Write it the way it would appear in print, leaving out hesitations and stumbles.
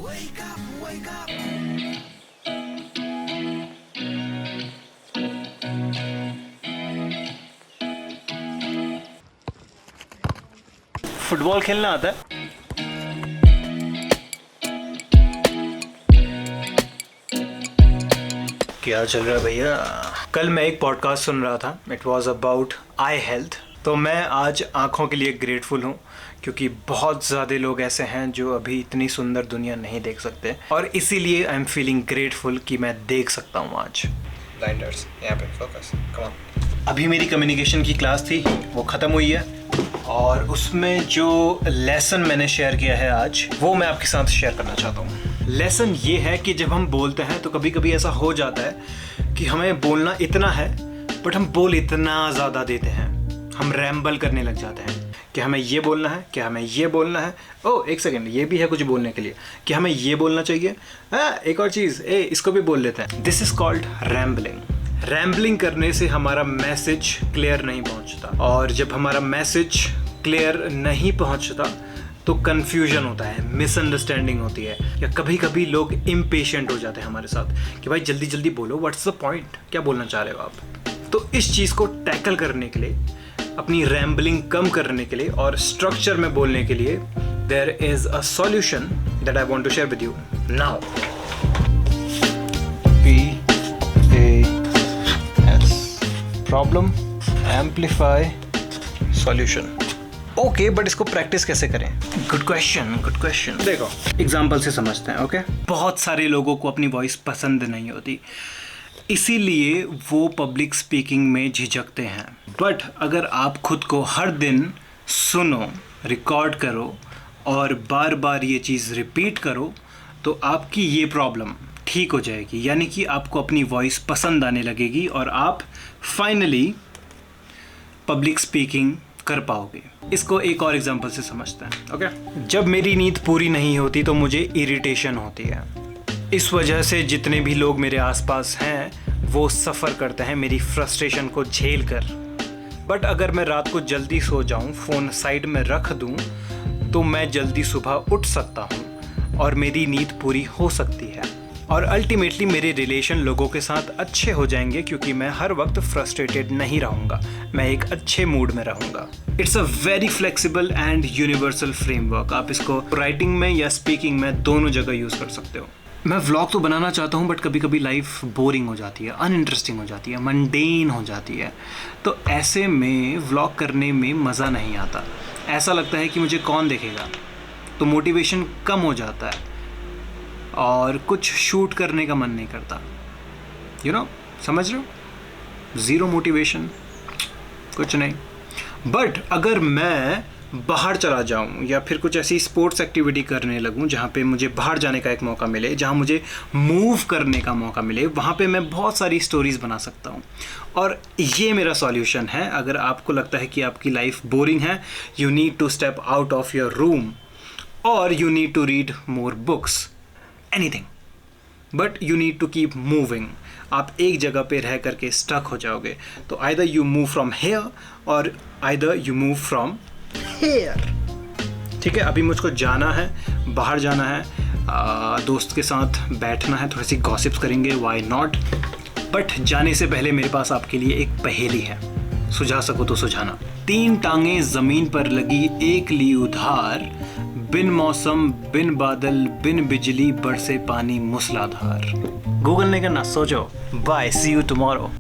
Wake up, wake up. Football खेलना आता है? क्या चल रहा है भैया? कल मैं एक पॉडकास्ट सुन रहा था. It was about I health. तो मैं आज आँखों के लिए ग्रेटफुल हूँ क्योंकि बहुत ज़्यादा लोग ऐसे हैं जो अभी इतनी सुंदर दुनिया नहीं देख सकते और इसीलिए आई एम फीलिंग ग्रेटफुल कि मैं देख सकता हूँ आज. ब्लाइंडर्स यहाँ पे फोकस. Come on. अभी मेरी कम्युनिकेशन की क्लास थी, वो ख़त्म हुई है और उसमें जो लेसन मैंने शेयर किया है आज वो मैं आपके साथ शेयर करना चाहता हूँ. लेसन ये है कि जब हम बोलते हैं तो कभी कभी ऐसा हो जाता है कि हमें बोलना इतना है बट हम बोल इतना ज़्यादा देते हैं, हम रैम्बल करने लग जाते हैं कि हमें ये बोलना है, कि हमें ये बोलना है. ओह एक सेकेंड, ये भी है कुछ बोलने के लिए कि हमें ये बोलना चाहिए. एक और चीज़, इसको भी बोल लेते हैं. This is called rambling. Rambling करने से हमारा मैसेज क्लियर नहीं पहुंचता और जब हमारा मैसेज क्लियर नहीं पहुंचता तो कन्फ्यूजन होता है, मिसअंडरस्टैंडिंग होती है या कभी कभी लोग इम्पेशेंट हो जाते हैं हमारे साथ कि भाई जल्दी जल्दी बोलो, व्हाट्स द पॉइंट, क्या बोलना चाह रहे हो आप. तो इस चीज़ को टैकल करने के लिए, अपनी रैम्बलिंग कम करने के लिए और स्ट्रक्चर में बोलने के लिए there is a solution that I want to share with you now. Problem, amplify, solution. Okay, but इसको प्रैक्टिस कैसे करें? Good question, good question. देखो एग्जाम्पल से समझते हैं. ओके, बहुत सारे लोगों को अपनी वॉइस पसंद नहीं होती, इसीलिए वो पब्लिक स्पीकिंग में झिझकते हैं. बट अगर आप खुद को हर दिन सुनो, रिकॉर्ड करो और बार बार ये चीज़ रिपीट करो तो आपकी ये प्रॉब्लम ठीक हो जाएगी. यानी कि आपको अपनी वॉइस पसंद आने लगेगी और आप फाइनली पब्लिक स्पीकिंग कर पाओगे. इसको एक और एग्जांपल से समझते हैं. ओके, जब मेरी नींद पूरी नहीं होती तो मुझे इरिटेशन होती है. इस वजह से जितने भी लोग मेरे आसपास हैं वो सफ़र करते हैं मेरी फ्रस्ट्रेशन को झेल कर. बट अगर मैं रात को जल्दी सो जाऊं, फ़ोन साइड में रख दूं, तो मैं जल्दी सुबह उठ सकता हूं और मेरी नींद पूरी हो सकती है और अल्टीमेटली मेरे रिलेशन लोगों के साथ अच्छे हो जाएंगे क्योंकि मैं हर वक्त फ्रस्ट्रेटेड नहीं रहूँगा, मैं एक अच्छे मूड में रहूँगा. It's a very flexible and universal framework. आप इसको राइटिंग में या स्पीकिंग में दोनों जगह यूज़ कर सकते हो. मैं व्लॉग तो बनाना चाहता हूँ बट कभी कभी लाइफ बोरिंग हो जाती है, अनइंटरेस्टिंग हो जाती है, मंडेन हो जाती है. तो ऐसे में व्लॉग करने में मज़ा नहीं आता. ऐसा लगता है कि मुझे कौन देखेगा, तो मोटिवेशन कम हो जाता है और कुछ शूट करने का मन नहीं करता. समझ रहे हो? ज़ीरो मोटिवेशन, कुछ नहीं. बट अगर मैं बाहर चला जाऊं या फिर कुछ ऐसी स्पोर्ट्स एक्टिविटी करने लगूं जहां पे मुझे बाहर जाने का एक मौका मिले, जहां मुझे मूव करने का मौका मिले, वहां पे मैं बहुत सारी स्टोरीज़ बना सकता हूं. और ये मेरा सॉल्यूशन है. अगर आपको लगता है कि आपकी लाइफ बोरिंग है, you need to step out of your room और you need to read more books, anything, but you need to keep moving. आप एक जगह पे रह करके स्टक हो जाओगे. तो either you move from here और either you move from here. ठीक है, अभी मुझको जाना है, बाहर जाना है, दोस्त के साथ बैठना है, थोड़ी सी गॉसिप्स करेंगे, व्हाई नॉट. बट जाने से पहले मेरे पास आपके लिए एक पहेली है, सुझा सको तो सुझाना. 3 टांगें ज़मीन पर लगी, एक ली उधार, बिन मौसम बिन बादल बिन बिजली बरसे पानी मूसलाधार. गूगल नहीं करना, सोचो. Bye, see you tomorrow.